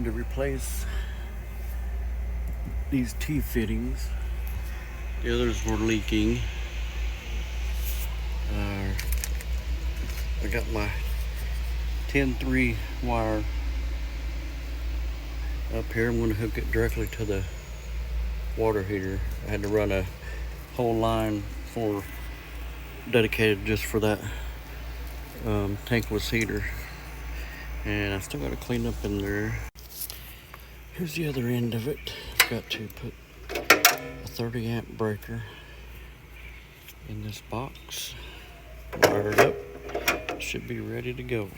to replace these T-fittings. The others were leaking. I got my 10-3 wire up here. I'm going to hook it directly to the water heater. I had to run a whole line dedicated just for that tankless heater, and I still got to clean up in there. Here's the other end of it. I've got to put a 30 amp breaker in this box, wire it up, should be ready to go.